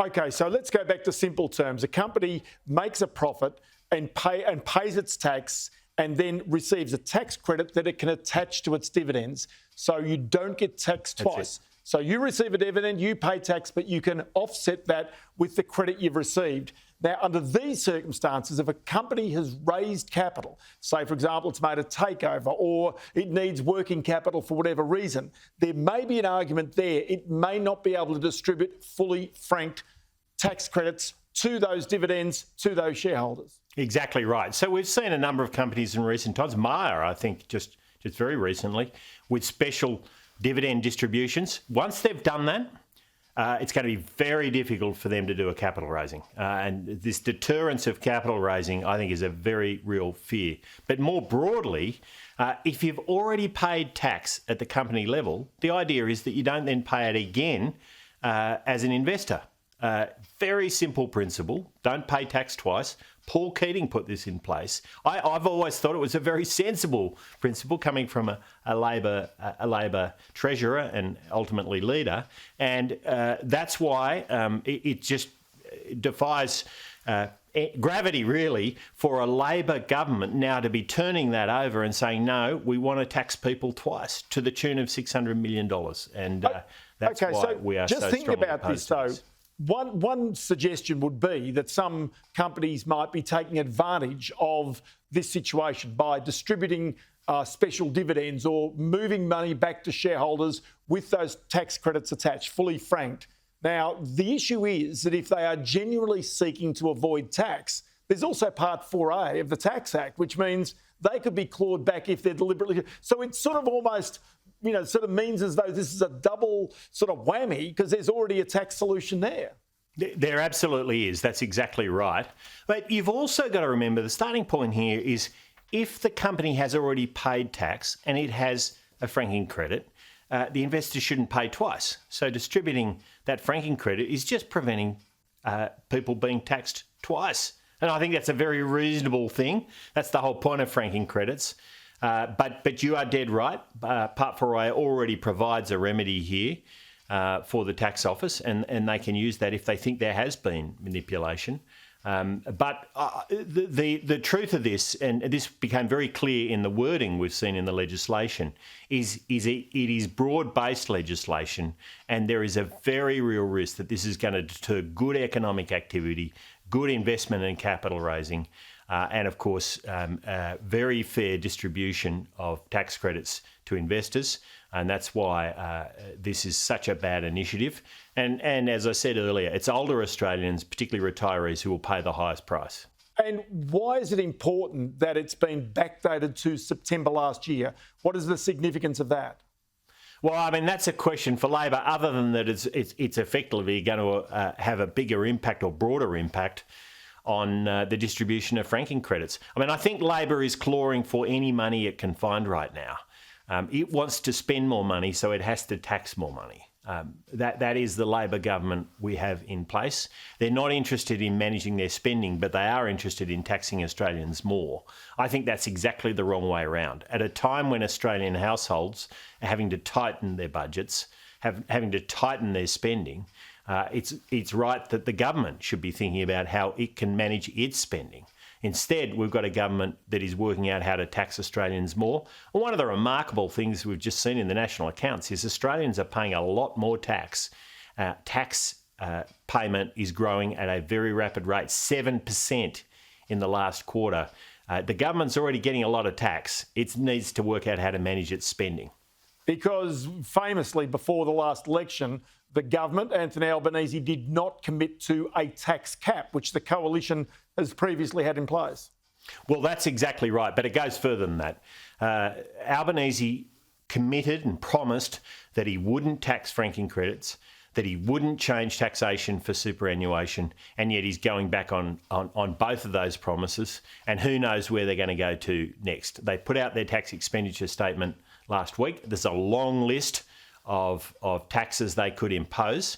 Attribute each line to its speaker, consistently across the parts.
Speaker 1: Okay, so let's go back to simple terms. A company makes a profit and pays its tax and then receives a tax credit that it can attach to its dividends. So you don't get taxed twice. So you receive a dividend, you pay tax, but you can offset that with the credit you've received. Now, under these circumstances, if a company has raised capital, say, for example, it's made a takeover or it needs working capital for whatever reason, there may be an argument there. It may not be able to distribute fully franked tax credits to those dividends, to those shareholders.
Speaker 2: Exactly right. So we've seen a number of companies in recent times, Myer, I think, just very recently, with special dividend distributions. Once they've done that, it's going to be very difficult for them to do a capital raising. And this deterrence of capital raising, I think, is a very real fear. But more broadly, if you've already paid tax at the company level, the idea is that you don't then pay it again as an investor. Very simple principle. Don't pay tax twice. Paul Keating put this in place. I've always thought it was a very sensible principle coming from a Labor treasurer and ultimately leader. And that's why it just defies gravity, really, for a Labor government now to be turning that over and saying, no, we want to tax people twice to the tune of $600 million. And that's why we are so strongly opposed to this.
Speaker 1: Just thinking about this, though. One suggestion would be that some companies might be taking advantage of this situation by distributing special dividends or moving money back to shareholders with those tax credits attached, fully franked. Now, the issue is that if they are genuinely seeking to avoid tax, there's also Part 4A of the Tax Act, which means they could be clawed back if they're deliberately... So it's sort of almost... sort of means as though this is a double sort of whammy because there's already a tax solution there.
Speaker 2: There absolutely is. That's exactly right. But you've also got to remember the starting point here is if the company has already paid tax and it has a franking credit, the investor shouldn't pay twice. So distributing that franking credit is just preventing people being taxed twice. And I think that's a very reasonable thing. That's the whole point of franking credits. But you are dead right. Part 4A already provides a remedy here for the tax office, and they can use that if they think there has been manipulation. But the truth of this, and this became very clear in the wording we've seen in the legislation, is it is broad-based legislation, and there is a very real risk that this is going to deter good economic activity, good investment and capital raising, and of course, very fair distribution of tax credits to investors. And that's why this is such a bad initiative. And as I said earlier, it's older Australians, particularly retirees, who will pay the highest price.
Speaker 1: And why is it important that it's been backdated to September last year? What is the significance of that?
Speaker 2: Well, I mean, that's a question for Labor, other than that it's effectively going to have a bigger impact or broader impact on the distribution of franking credits. I mean, I think Labor is clawing for any money it can find right now. It wants to spend more money, so it has to tax more money. That is the Labor government we have in place. They're not interested in managing their spending, but they are interested in taxing Australians more. I think that's exactly the wrong way around. At a time when Australian households are having to tighten their budgets, having to tighten their spending, it's right that the government should be thinking about how it can manage its spending. Instead, we've got a government that is working out how to tax Australians more. And one of the remarkable things we've just seen in the national accounts is Australians are paying a lot more tax. Tax payment is growing at a very rapid rate, 7% in the last quarter. The government's already getting a lot of tax. It needs to work out how to manage its spending.
Speaker 1: Because famously, before the last election, the government, Anthony Albanese, did not commit to a tax cap, which the coalition has previously had in place.
Speaker 2: Well, that's exactly right, but it goes further than that. Albanese committed and promised that he wouldn't tax franking credits, that he wouldn't change taxation for superannuation, and yet he's going back on both of those promises, and who knows where they're going to go to next. They put out their tax expenditure statement last week. There's a long list of taxes they could impose.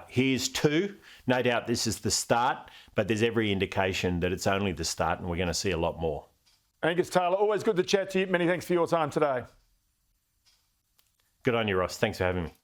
Speaker 2: Here's two. No doubt this is the start, but there's every indication that it's only the start and we're going to see a lot more.
Speaker 1: Angus Taylor, always good to chat to you. Many thanks for your time today.
Speaker 2: Good on you, Ross. Thanks for having me.